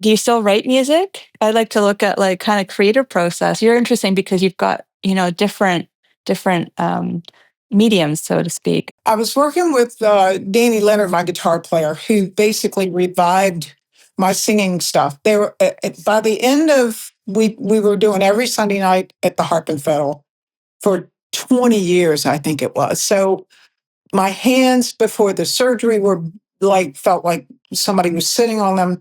do you still write music? I'd like to look at like kind of creative process. You're interesting because you've got, different mediums, so to speak. I was working with Danny Leonard, my guitar player, who basically revived my singing stuff. They were by the end of we were doing every Sunday night at the Harp and Fiddle for 20 years, I think it was. So my hands before the surgery were felt like somebody was sitting on them.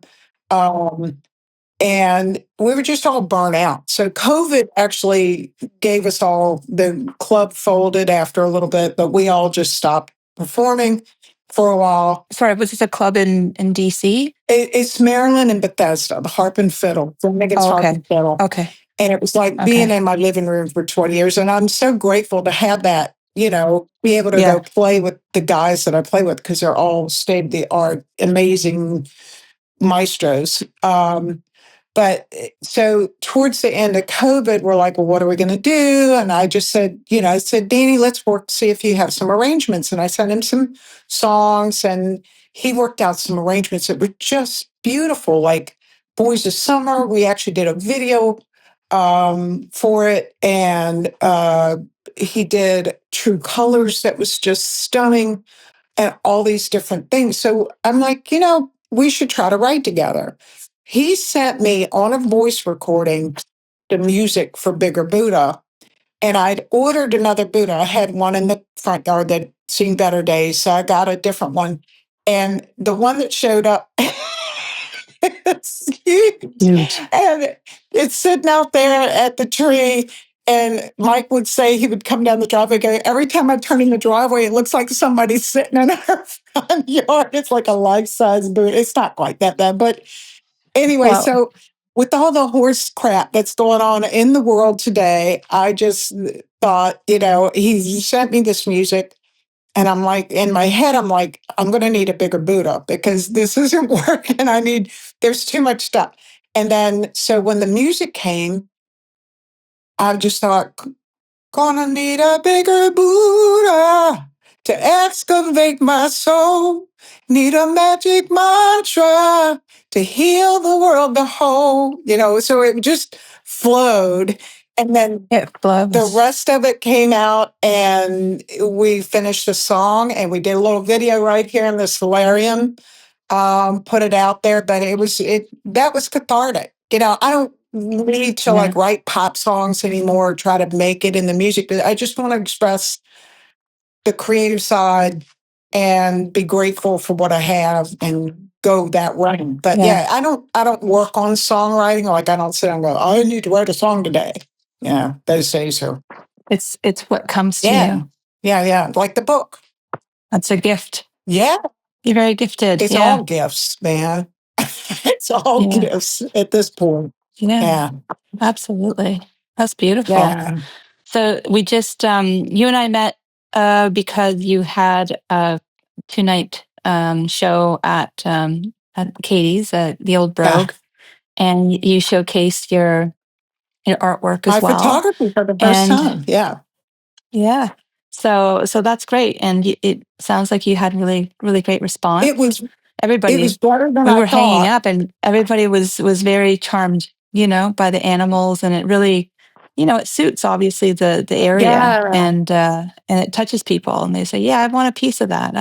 And we were just all burnt out. So COVID actually gave us all, the club folded after a little bit, but we all just stopped performing for a while. Sorry, was this a club in DC? It's Maryland and Bethesda, the Harp and Fiddle. Harp and Fiddle. Okay. And it was like being in my living room for 20 years. And I'm so grateful to have that, be able to go play with the guys that I play with, because they're all state-of-the-art, amazing maestros. But so towards the end of COVID, we're like, well, what are we going to do? And I just said, Danny, let's work, see if you have some arrangements. And I sent him some songs, and he worked out some arrangements that were just beautiful, like Boys of Summer. We actually did a video for it. And he did True Colors that was just stunning, and all these different things. So I'm like, we should try to write together. He sent me on a voice recording the music for Bigger Buddha, and I'd ordered another Buddha. I had one in the front yard that seen better days, so I got a different one. And the one that showed up, it's huge. And it's sitting out there at the tree. And Mike would say, he would come down the driveway, go, every time I turn in the driveway, it looks like somebody's sitting in our front yard. It's like a life-size Buddha. It's not quite that bad, but anyway, so with all the horse crap that's going on in the world today, I just thought, he sent me this music, and I'm like, in my head, I'm like, I'm going to need a bigger Buddha because this isn't working. There's too much stuff. And then, so when the music came, I just thought, gonna need a bigger Buddha to excavate my soul. Need a magic mantra to heal the world the whole. So it just flowed. And then the rest of it came out, and we finished the song, and we did a little video right here in the solarium, put it out there. But that was cathartic. I don't need to write pop songs anymore or try to make it in the music. I just want to express the creative side and be grateful for what I have and go that way. But I don't work on songwriting. Like, I don't sit and go, I need to write a song today. Yeah, those days are. It's what comes to you. Yeah. Like the book. That's a gift. Yeah. You're very gifted. It's all gifts, man. It's all gifts at this point. Yeah, absolutely. That's beautiful. Yeah. So we just, you and I met because you had a 2-night show at Katie's, the old Brogue, and you showcased your artwork as well. My photography for the first time. Yeah. So that's great, and it sounds like you had really, really great response. It was everybody. Better than we were hanging up, and everybody was very charmed, by the animals, and it really, it suits obviously the area, and it touches people, and they say, I want a piece of that.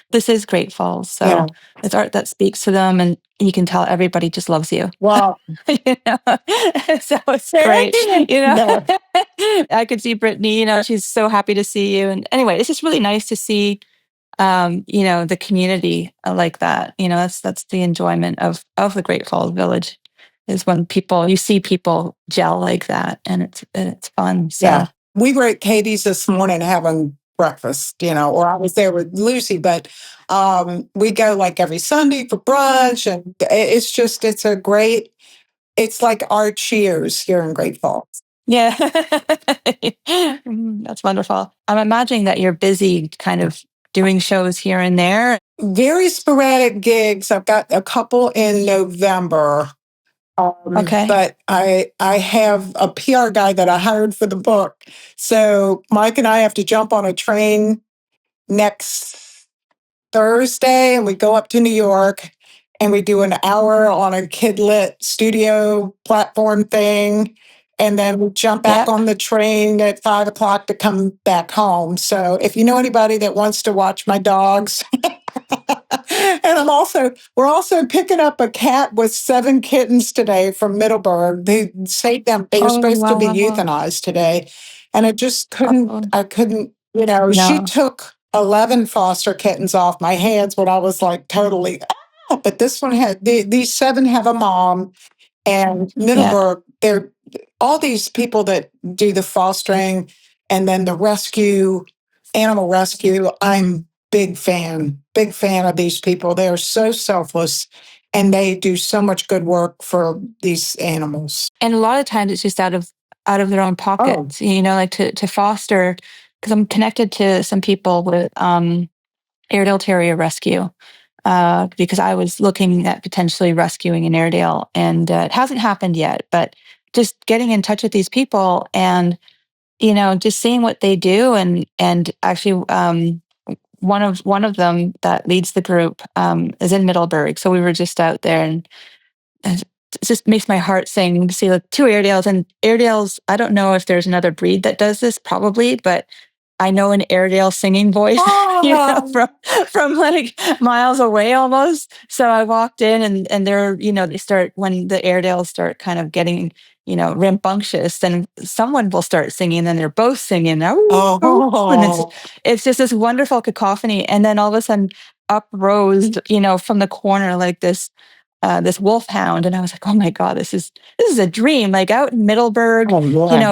This is Great Falls, so it's art that speaks to them, and you can tell everybody just loves you. Wow. So it's great. I could see Brittany, she's so happy to see you. And anyway, it's just really nice to see, the community like that. That's the enjoyment of the Great Falls Village, is when you see people gel like that, and it's fun. So. Yeah. We were at Katie's this morning having breakfast, or I was there with Lucy, but we go like every Sunday for brunch, and it's like our Cheers here in Great Falls. Yeah. That's wonderful. I'm imagining that you're busy kind of doing shows here and there. Very sporadic gigs. I've got a couple in November. Okay. But I have a PR guy that I hired for the book. So Mike and I have to jump on a train next Thursday, and we go up to New York. and we do an hour on a kidlit studio platform thing. And then we jump back on the train at 5 o'clock to come back home. So if you know anybody that wants to watch my dogs, and we're also picking up a cat with 7 kittens today from Middleburg. They saved them. They were supposed to be euthanized today. And I couldn't, she took 11 foster kittens off my hands when I was like totally, but this one these 7 have a mom. And Middleburg, they're all these people that do the fostering and then the animal rescue. I'm big fan of these people. They're so selfless and they do so much good work for these animals. And a lot of times it's just out of their own pockets, like to foster, because I'm connected to some people with Airedale Terrier rescue. Because I was looking at potentially rescuing an Airedale, and it hasn't happened yet, but just getting in touch with these people and, just seeing what they do. And actually, one of them that leads the group is in Middleburg. So we were just out there, and it just makes my heart sing to see like 2 Airedales. And Airedales, I don't know if there's another breed that does this, probably, but I know an Airedale singing voice, from like miles away almost. So I walked in and they're, they start, when the Airedales start kind of getting, rambunctious, then someone will start singing, and then they're both singing. And it's just this wonderful cacophony. And then all of a sudden up rose, from the corner, like this wolfhound. And I was like, oh my God, this is a dream, like out in Middleburg,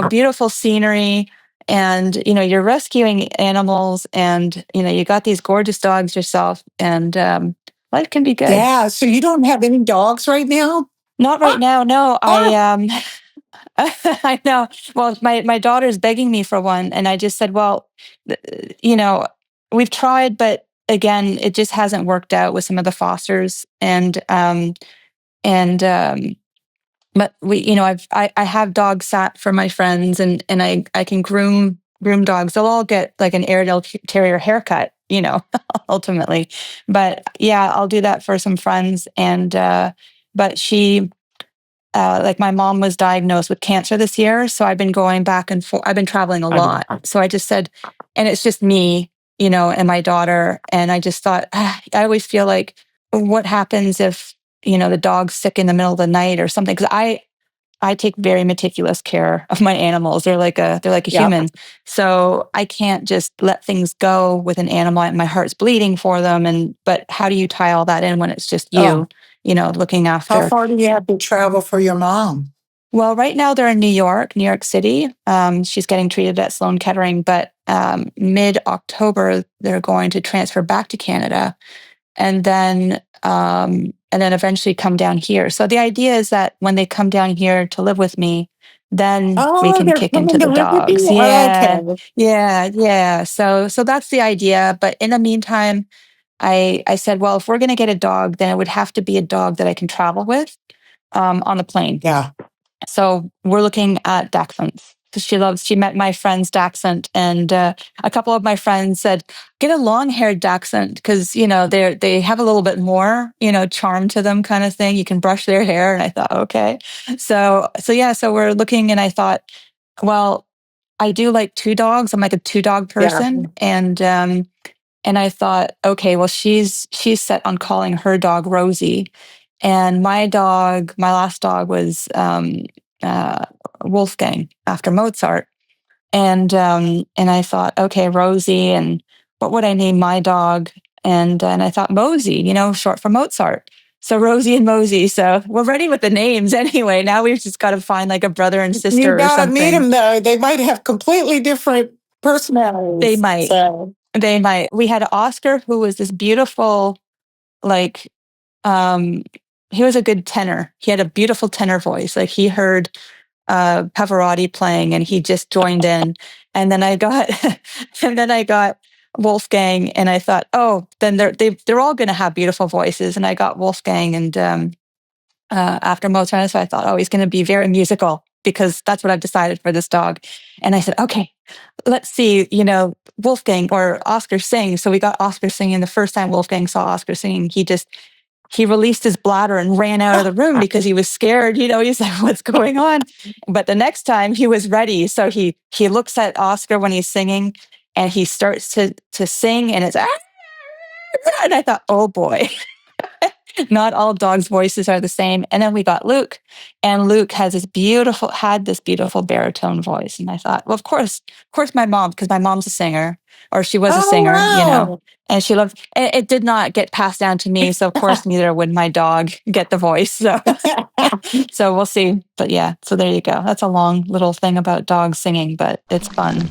beautiful scenery. And, you're rescuing animals, and, you got these gorgeous dogs yourself, and life can be good. Yeah. So you don't have any dogs right now? Not right now. No, I know. Well, my daughter's begging me for one. And I just said, well, we've tried, but again, it just hasn't worked out with some of the fosters. But I have dogs sat for my friends, and I can groom dogs. They'll all get like an Airedale Terrier haircut, ultimately. But yeah, I'll do that for some friends. And but she, like my mom was diagnosed with cancer this year, so I've been going back and forth. I've been traveling a lot, so I just said, and it's just me, and my daughter. And I just thought, I always feel like, what happens if the dog's sick in the middle of the night or something? Because I take very meticulous care of my animals. They're like a human. So I can't just let things go with an animal, and my heart's bleeding for them. But how do you tie all that in when it's just you, looking after? How far do you have to travel for your mom? Well, right now they're in New York City. She's getting treated at Sloan Kettering, but mid-October, they're going to transfer back to Canada. And then eventually come down here. So the idea is that when they come down here to live with me, then we can kick into the dogs. Yeah. So that's the idea. But in the meantime, I said, well, if we're going to get a dog, then it would have to be a dog that I can travel with on the plane. Yeah. So we're looking at Dachshunds. She met my friend's Dachshund, and a couple of my friends said, get a long-haired Dachshund, because, they have a little bit more, charm to them, kind of thing. You can brush their hair. And I thought, okay. So we're looking, and I thought, well, I do like 2 dogs. I'm like a 2-dog person. Yeah. And I thought, okay, well, she's set on calling her dog Rosie. And my last dog was Wolfgang, after Mozart. And I thought, okay, Rosie, and what would I name my dog? And I thought Mosey, short for Mozart. So Rosie and Mosey. So we're ready with the names anyway. Now we've just got to find like a brother and sister you or something. You gotta meet them though. They might have completely different personalities. They might. So. They might. We had Oscar, who was this beautiful, like, he was a good tenor. He had a beautiful tenor voice. Like he heard Pavarotti playing, and he just joined in. And then I got Wolfgang, and I thought, oh, then they're all going to have beautiful voices. And I got Wolfgang, and after Mozart, so I thought, oh, he's going to be very musical, because that's what I've decided for this dog. And I said, okay, let's see, Wolfgang or Oscar sing. So we got Oscar singing. The first time Wolfgang saw Oscar singing, he just he released his bladder and ran out of the room because he was scared. He's like, what's going on? But the next time he was ready. So he looks at Oscar when he's singing, and he starts to sing, and it's, and I thought, oh boy. Not all dogs' voices are the same. And then we got Luke, and Luke had this beautiful baritone voice. And I thought, well, of course, my mom, because my mom's a singer, or she was a singer, wow. and she loved, and it did not get passed down to me. So of course, neither would my dog get the voice. So, so we'll see. But yeah, so there you go. That's a long little thing about dogs singing, but it's fun.